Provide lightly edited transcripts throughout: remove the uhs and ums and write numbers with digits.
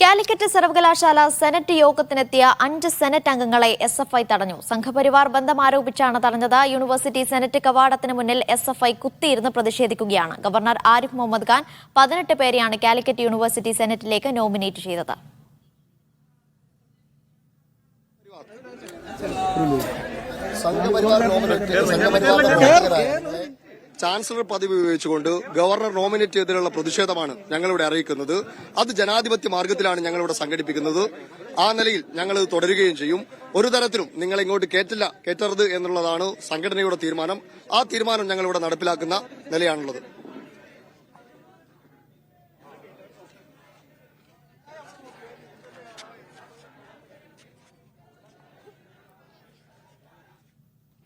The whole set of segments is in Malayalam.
കാലിക്കറ്റ് സർവകലാശാല സെനറ്റ് യോഗത്തിനെത്തിയ 5 സെനറ്റ് അംഗങ്ങളെ SFI തടഞ്ഞു. സംഘപരിവാർ ബന്ധം ആരോപിച്ചാണ് തടഞ്ഞത്. യൂണിവേഴ്സിറ്റി സെനറ്റ് കവാടത്തിന് മുന്നിൽ SFI കുത്തിയിരുന്ന് പ്രതിഷേധിക്കുകയാണ്. ഗവർണർ ആരിഫ് മുഹമ്മദ് ഖാൻ 18 പേരെയാണ് കാലിക്കറ്റ് യൂണിവേഴ്സിറ്റി സെനറ്റിലേക്ക് നോമിനേറ്റ് ചെയ്തത്. ചാൻസലർ പദവി ഉപയോഗിച്ചുകൊണ്ട് ഗവർണർ നോമിനേറ്റ് ചെയ്തതിലുള്ള പ്രതിഷേധമാണ് ഞങ്ങളിവിടെ അറിയിക്കുന്നത്. അത് ജനാധിപത്യ മാർഗത്തിലാണ് ഞങ്ങളിവിടെ സംഘടിപ്പിക്കുന്നത്. ആ നിലയിൽ ഞങ്ങൾ തുടരുകയും ചെയ്യും. ഒരു തരത്തിലും നിങ്ങൾ ഇങ്ങോട്ട് കയറ്റരുത് എന്നുള്ളതാണ് സംഘടനയുടെ തീരുമാനം. ആ തീരുമാനം ഞങ്ങളിവിടെ നടപ്പിലാക്കുന്ന നിലയാണുള്ളത്.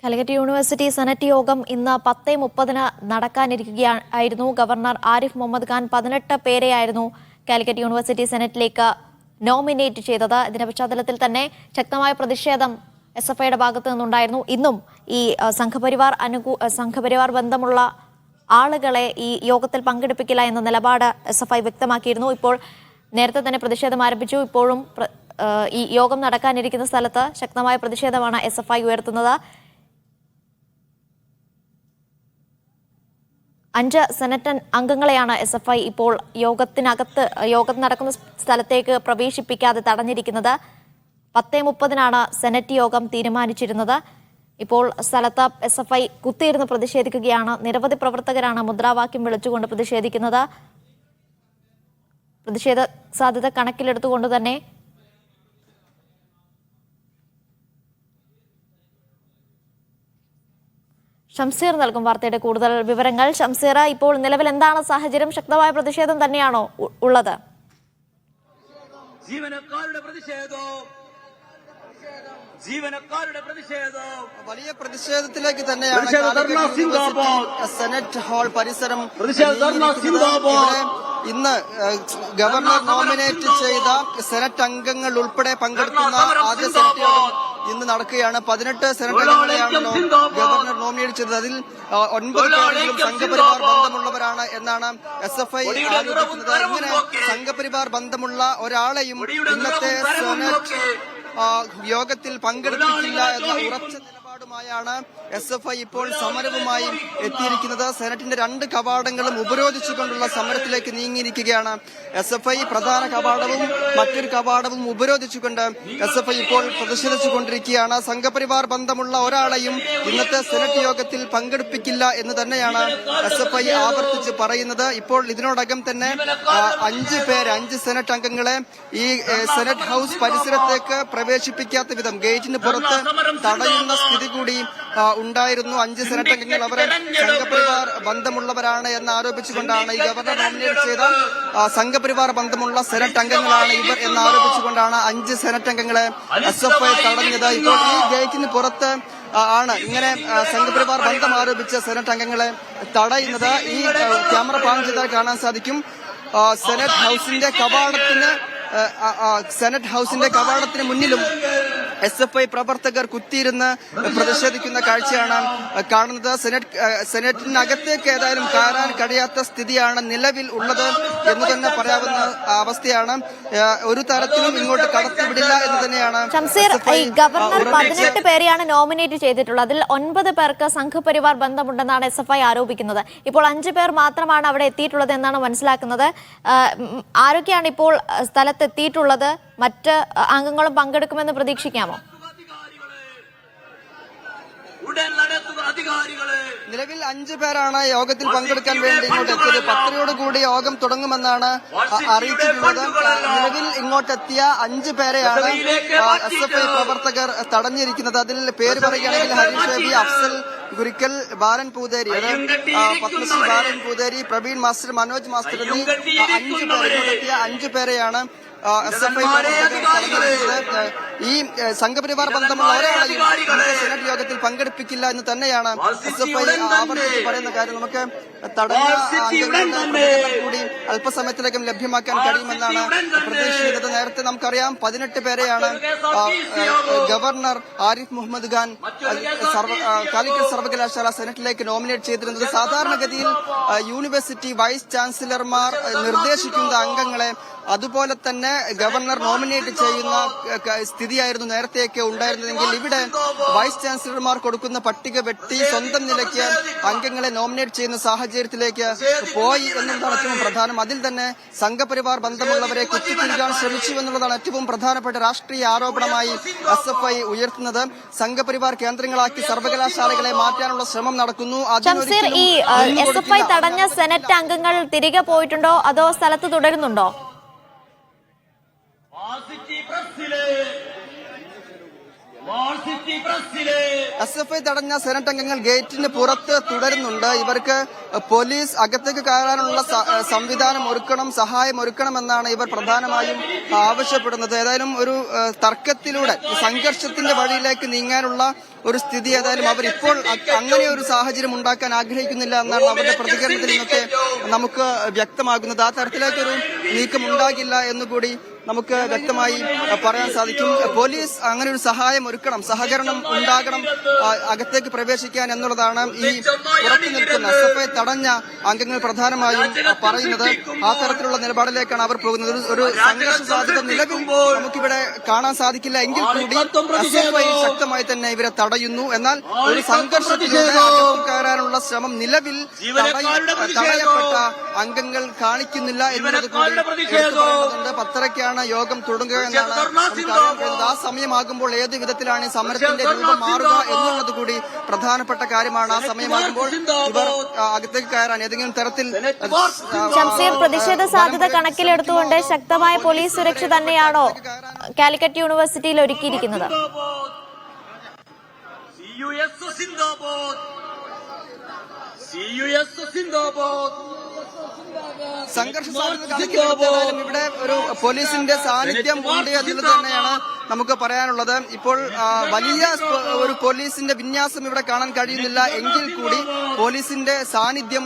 കാലിക്കറ്റ് യൂണിവേഴ്സിറ്റി സെനറ്റ് യോഗം ഇന്ന് 10:30 നടക്കാനിരിക്കുകയായിരുന്നു. ഗവർണർ ആരിഫ് മുഹമ്മദ് ഖാൻ 18 പേരെയായിരുന്നു കാലിക്കറ്റ് യൂണിവേഴ്സിറ്റി സെനറ്റിലേക്ക് നോമിനേറ്റ് ചെയ്തത്. ഇതിന്റെ പശ്ചാത്തലത്തിൽ തന്നെ ശക്തമായ പ്രതിഷേധം SFIയുടെ ഭാഗത്തു നിന്നുണ്ടായിരുന്നു. ഇന്നും ഈ സംഘപരിവാർ ബന്ധമുള്ള ആളുകളെ ഈ യോഗത്തിൽ പങ്കെടുപ്പിക്കില്ല എന്ന നിലപാട് SFI വ്യക്തമാക്കിയിരുന്നു. ഇപ്പോൾ നേരത്തെ തന്നെ പ്രതിഷേധം ആരംഭിച്ചു. ഇപ്പോഴും ഈ യോഗം നടക്കാനിരിക്കുന്ന സ്ഥലത്ത് ശക്തമായ പ്രതിഷേധമാണ് SFI ഉയർത്തുന്നത്. 5 സെനറ്റ് അംഗങ്ങളെയാണ് SFI ഇപ്പോൾ യോഗം നടക്കുന്ന സ്ഥലത്തേക്ക് പ്രവേശിപ്പിക്കാതെ തടഞ്ഞിരിക്കുന്നത്. 10:30 സെനറ്റ് യോഗം തീരുമാനിച്ചിരുന്നത്. ഇപ്പോൾ സ്ഥലത്ത് SFI കുത്തിയിരുന്ന് പ്രതിഷേധിക്കുകയാണ്. നിരവധി പ്രവർത്തകരാണ് മുദ്രാവാക്യം വിളിച്ചുകൊണ്ട് പ്രതിഷേധിക്കുന്നത്. പ്രതിഷേധ സാധ്യത കണക്കിലെടുത്തുകൊണ്ട് തന്നെ ഷംസീർ നൽകും വാർത്തയുടെ കൂടുതൽ വിവരങ്ങൾ. ഷംസീർ, ഇപ്പോൾ നിലവിൽ എന്താണ് സാഹചര്യം? ശക്തമായ പ്രതിഷേധം തന്നെയാണോ ഉള്ളത്? വലിയ പ്രതിഷേധത്തിലേക്ക് തന്നെയാണ് സെനറ്റ് ഹാൾ പരിസരം. ഇന്ന് ഗവർണർ നോമിനേറ്റ് ചെയ്ത സെനറ്റ് അംഗങ്ങൾ ഉൾപ്പെടെ പങ്കെടുക്കുന്ന ആദ്യ സെനറ്റ് യോഗം ഇന്ന് നടക്കുകയാണ്. 18 സെനറ്റ് അംഗങ്ങളെയാണ് ഗവർണർ നോമിനേറ്റ് ചെയ്തത്. അതിൽ 9 പേരെങ്കിലും സംഘപരിവാർ ബന്ധമുള്ളവരാണ് എന്നാണ് SFI ആരോപിക്കുന്നത്. ഇങ്ങനെ സംഘപരിവാർ ബന്ധമുള്ള ഒരാളെയും ഇന്നത്തെ സെനറ്റ് യോഗത്തിൽ പങ്കെടുപ്പിക്കില്ല എന്ന ഉറച്ച നിലപാടുമായാണ് SFI ഇപ്പോൾ സമരവുമായി എത്തിയിരിക്കുന്നത്. സെനറ്റിന്റെ 2 കവാടങ്ങളും ഉപരോധിച്ചുകൊണ്ടുള്ള സമരത്തിലേക്ക് നീങ്ങിയിരിക്കുകയാണ്. SFI പ്രധാന കവാടവും മറ്റൊരു കവാടവും ഉപരോധിച്ചുകൊണ്ട് SFI ഇപ്പോൾ പ്രതിഷേധിച്ചുകൊണ്ടിരിക്കുകയാണ്. സംഘപരിവാർ ബന്ധമുള്ള ഒരാളെയും ഇന്നത്തെ സെനറ്റ് യോഗത്തിൽ പങ്കെടുപ്പിക്കില്ല എന്ന് തന്നെയാണ് SFI ആവർത്തിച്ച് പറയുന്നത്. ഇപ്പോൾ ഇതിനോടകം തന്നെ 5 സെനറ്റ് അംഗങ്ങളെ ഈ സെനറ്റ് ഹൌസ് പരിസരത്തേക്ക് പ്രവേശിപ്പിക്കാത്ത വിധം ഗേറ്റിന് പുറത്ത് തടയുന്ന സ്ഥിതി കൂടി ഉണ്ടായിരുന്നു. 5 സെനറ്റ് അംഗങ്ങൾ അവരെ സംഘപരിവാർ ബന്ധമുള്ളവരാണ് എന്ന് ആരോപിച്ചുകൊണ്ടാണ് ഈ ഗവർണർ നോമിനേറ്റ് ചെയ്ത സംഘപരിവാർ ബന്ധമുള്ള സെനറ്റ് അംഗങ്ങളാണ് ഇവർ എന്ന് ആരോപിച്ചുകൊണ്ടാണ് 5 സെനറ്റ് അംഗങ്ങളെ SFI തടഞ്ഞത്. ഇപ്പോൾ ഈ ഗേറ്റിന് പുറത്ത് ആണ് ഇങ്ങനെ സംഘപരിവാർ ബന്ധം ആരോപിച്ച സെനറ്റ് അംഗങ്ങളെ തടയുന്നത്. ഈ ക്യാമറ പാൻ ചെയ്താൽ കാണാൻ സാധിക്കും. സെനറ്റ് ഹൌസിന്റെ കവാടത്തിന് മുന്നിലും SFI പ്രവർത്തകർ കുത്തിയിരുന്ന് പ്രതിഷേധിക്കുന്ന കാഴ്ചയാണ് കാണുന്നത്. സെനറ്റിനകത്തേക്ക് ഏതായാലും കയറാൻ കഴിയാത്ത സ്ഥിതിയാണ് നിലവിൽ ഉള്ളത് എന്ന് തന്നെ പറയാവുന്ന അവസ്ഥയാണ്. ഒരു തരത്തിലും ഇങ്ങോട്ട് കടത്തിവിടില്ല എന്ന് തന്നെയാണ്. ഗവർണർ 18 പേരെയാണ് നോമിനേറ്റ് ചെയ്തിട്ടുള്ളത്. അതിൽ 9 പേർക്ക് സംഘപരിവാർ ബന്ധമുണ്ടെന്നാണ് SFI ആരോപിക്കുന്നത്. ഇപ്പോൾ 5 പേർ മാത്രമാണ് അവിടെ എത്തിയിട്ടുള്ളത് എന്നാണ് മനസ്സിലാക്കുന്നത്. ആരൊക്കെയാണ് ഇപ്പോൾ സ്ഥലത്തെത്തിയിട്ടുള്ളത്? മറ്റ് അംഗങ്ങളും പങ്കെടുക്കുമെന്ന് പ്രതീക്ഷിക്കാമോ? നിലവിൽ 5 പേരാണ് യോഗത്തിൽ പങ്കെടുക്കാൻ വേണ്ടി ഇങ്ങോട്ട് എത്തിയത്. 10 കൂടി യോഗം തുടങ്ങുമെന്നാണ് അറിയിച്ചിട്ടുള്ളത്. നിലവിൽ ഇങ്ങോട്ടെത്തിയ 5 പേരെയാണ് SFI പ്രവർത്തകർ തടഞ്ഞിരിക്കുന്നത്. അതിൽ പേര് പറയുകയാണെങ്കിൽ ഹരീഷ് ബി, അഫ്സൽ ഗുരിക്കൽ, ബാലൻ പൂതേരി, പത്മശ്രീ ബാലൻ പൂതേരി, പ്രവീൺ മാസ്റ്റർ, മനോജ് മാസ്റ്റർ എന്നീ 5 പേരെയാണ് SFI ഈ സംഘപരിവാർ ബന്ധമുള്ള ഒരാളെയും സെനറ്റ് യോഗത്തിൽ പങ്കെടുപ്പിക്കില്ല എന്ന് തന്നെയാണ് SFI ആവർത്തിച്ച് പറയുന്ന കാര്യം. നമുക്ക് തടഞ്ഞ അംഗങ്ങളുടെ കൂടി അല്പസമയത്തിലേക്കും ലഭ്യമാക്കാൻ കഴിയുമെന്നാണ് പ്രതീക്ഷിക്കുന്നത്. നേരത്തെ നമുക്കറിയാം 18 പേരെയാണ് ഗവർണർ ആരിഫ് മുഹമ്മദ് ഖാൻ കാലിക്കറ്റ് സർവകലാശാല സെനറ്റിലേക്ക് നോമിനേറ്റ് ചെയ്തിരുന്നത്. സാധാരണഗതിയിൽ യൂണിവേഴ്സിറ്റി വൈസ് ചാൻസലർമാർ നിർദ്ദേശിക്കുന്ന അംഗങ്ങളെ അതുപോലെ തന്നെ ഗവർണർ നോമിനേറ്റ് ചെയ്യുന്ന സ്ഥിതിയായിരുന്നു നേരത്തെയൊക്കെ ഉണ്ടായിരുന്നതെങ്കിൽ ഇവിടെ വൈസ് ചാൻസലർമാർ കൊടുക്കുന്ന പട്ടിക വെട്ടി സ്വന്തം നിലയ്ക്ക് അംഗങ്ങളെ നോമിനേറ്റ് ചെയ്യുന്ന സാഹചര്യത്തിലേക്ക് പോയി എന്നതാണ് ഏറ്റവും പ്രധാനം. അതിൽ തന്നെ സംഘപരിവാർ ബന്ധമുള്ളവരെ കുത്തിത്തിരിക്കാൻ ശ്രമിച്ചു എന്നുള്ളതാണ് ഏറ്റവും പ്രധാനപ്പെട്ട രാഷ്ട്രീയ ആരോപണമായി SFI ഉയർത്തുന്നത്. സംഘപരിവാർ കേന്ദ്രങ്ങളാക്കി സർവകലാശാലകളെ മാറ്റാനുള്ള ശ്രമം നടക്കുന്നു. ഷംസീർ, ഈ SFI തടഞ്ഞ സെനറ്റ് അംഗങ്ങൾ തിരികെ പോയിട്ടുണ്ടോ അതോ സ്ഥലത്ത് തുടരുന്നുണ്ടോ? SFI തടഞ്ഞ സെനറ്റ് അംഗങ്ങൾ ഗേറ്റിന് പുറത്ത് തുടരുന്നുണ്ട്. ഇവർക്ക് പോലീസ് അകത്തേക്ക് കയറാനുള്ള സംവിധാനം ഒരുക്കണം, സഹായം ഒരുക്കണമെന്നാണ് ഇവർ പ്രധാനമായും ആവശ്യപ്പെടുന്നത്. ഏതായാലും ഒരു തർക്കത്തിലൂടെ സംഘർഷത്തിന്റെ വഴിയിലേക്ക് നീങ്ങാനുള്ള ഒരു സ്ഥിതി ഏതായാലും അവർ ഇപ്പോൾ അങ്ങനെ ഒരു സാഹചര്യം ഉണ്ടാക്കാൻ ആഗ്രഹിക്കുന്നില്ല എന്നാണ് അവരുടെ പ്രതികരണത്തിൽ നിന്നൊക്കെ നമുക്ക് വ്യക്തമാകുന്നത്. ആ തരത്തിലേക്കൊരു നീക്കം ഉണ്ടാകില്ല എന്നുകൂടി നമുക്ക് വ്യക്തമായി പറയാൻ സാധിക്കും. പോലീസ് അങ്ങനെ ഒരു സഹായം ഒരുക്കണം, സഹകരണം ഉണ്ടാകണം അകത്തേക്ക് പ്രവേശിക്കാൻ എന്നുള്ളതാണ് ഈ പുറത്തു നിൽക്കുന്ന SFI തടഞ്ഞ അംഗങ്ങൾ പ്രധാനമായും പറയുന്നത്. ആ തരത്തിലുള്ള നിലപാടിലേക്കാണ് അവർ പോകുന്നത്. ഒരു സംഘർഷ സാധ്യത നിലവിൽ നമുക്കിവിടെ കാണാൻ സാധിക്കില്ല എങ്കിൽ കൂടി SFI ശക്തമായി തന്നെ ഇവരെ തടയുന്നു. എന്നാൽ ഒരു സംഘർഷത്തിലൂടെ കയറാനുള്ള ശ്രമം നിലവിൽ തടയപ്പെട്ട അംഗങ്ങൾ കാണിക്കുന്നില്ല എന്നുള്ളത് കൂടി എടുത്തുപറയേണ്ടതുണ്ട്. 10:30 യോഗം തുടങ്ങുക എന്നാണ് നമുക്കറിയാൻ. ആ സമയമാകുമ്പോൾ ഏത് വിധത്തിലാണ് സമരത്തിന്റെ രൂപം മാറുക എന്നുള്ളത് കൂടി പ്രധാനപ്പെട്ട കാര്യമാണ്. ആ സമയമാകുമ്പോൾ ഇവർ അകത്തേക്ക് കയറാൻ ഏതെങ്കിലും തരത്തിൽ ഷംസീർ, പ്രതിഷേധ സാധ്യത കണക്കിലെടുത്തുകൊണ്ട് ശക്തമായ പോലീസ് സുരക്ഷ തന്നെയാണോ കാലിക്കറ്റ് യൂണിവേഴ്സിറ്റിയിൽ ഒരുക്കിയിരിക്കുന്നത്? സംഘർഷ സാധ്യത കണക്കിലെടുത്താലും ഇവിടെ ഒരു പോലീസിന്റെ സാന്നിധ്യം ഉണ്ട് എന്നുള്ളത് തന്നെയാണ് നമുക്ക് പറയാനുള്ളത്. ഇപ്പോൾ വലിയ ഒരു പോലീസിന്റെ വിന്യാസം ഇവിടെ കാണാൻ കഴിയുന്നില്ല എങ്കിൽ കൂടി പോലീസിന്റെ സാന്നിധ്യം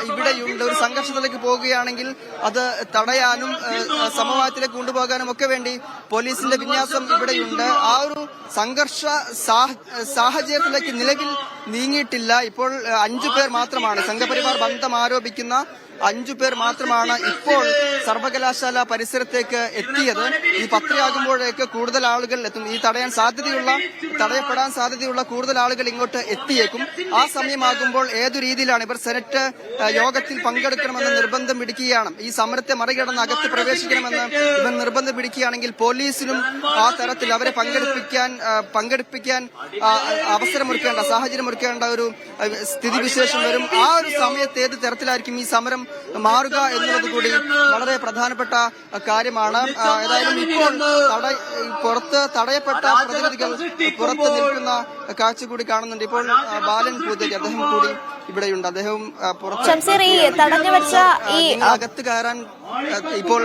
ഇവിടെയുണ്ട്. ഒരു സംഘർഷത്തിലേക്ക് പോവുകയാണെങ്കിൽ അത് തടയാനും സമവായത്തിലേക്ക് കൊണ്ടുപോകാനും ഒക്കെ വേണ്ടി പോലീസിന്റെ വിന്യാസം ഇവിടെയുണ്ട്. ആ ഒരു സംഘർഷ സാഹചര്യത്തിലേക്ക് നിലവിൽ നീങ്ങിയിട്ടില്ല. ഇപ്പോൾ 5 പേർ മാത്രമാണ്, സംഘപരിവാർ ബന്ധം ആരോപിക്കുന്ന 5 പേർ മാത്രമാണ് ഇപ്പോൾ സർവകലാശാല പരിസരത്തേക്ക് എത്തിയത്. ഈ 10:00 കൂടുതൽ ആളുകൾ എത്തും. ഈ തടയപ്പെടാൻ സാധ്യതയുള്ള കൂടുതൽ ആളുകൾ ഇങ്ങോട്ട് എത്തിയേക്കും. ആ സമയമാകുമ്പോൾ ഏതു രീതിയിലാണ് ഇവർ സെനറ്റ് യോഗത്തിൽ പങ്കെടുക്കണമെന്ന് നിർബന്ധം പിടിക്കുകയാണ്. ഈ സമരത്തെ മറികടന്ന് അകത്ത് പ്രവേശിക്കണമെന്ന് ഇവർ നിർബന്ധം പിടിക്കുകയാണെങ്കിൽ പോലീസിനും ആ തരത്തിൽ അവരെ പങ്കെടുപ്പിക്കാൻ അവസരമൊരുക്കേണ്ട, സാഹചര്യമൊരുക്കേണ്ട ഒരു സ്ഥിതിവിശേഷം വരും. ആ ഒരു സമയത്ത് ഏത് തരത്തിലായിരിക്കും ഈ സമരം മാറുക എന്നുള്ളത് കൂടി വളരെ പ്രധാനപ്പെട്ട കാര്യമാണ്. ഏതായാലും ഇപ്പോൾ പുറത്ത് തടയപ്പെട്ട പ്രതിനിധികൾ പുറത്ത് നിൽക്കുന്ന കാഴ്ച കൂടി കാണുന്നുണ്ട്. ഇപ്പോൾ ബാലൻ പൂതേരി അദ്ദേഹം കൂടി ഇവിടെയുണ്ട്. അദ്ദേഹവും പുറത്ത് അകത്ത് കയറാൻ ഇപ്പോൾ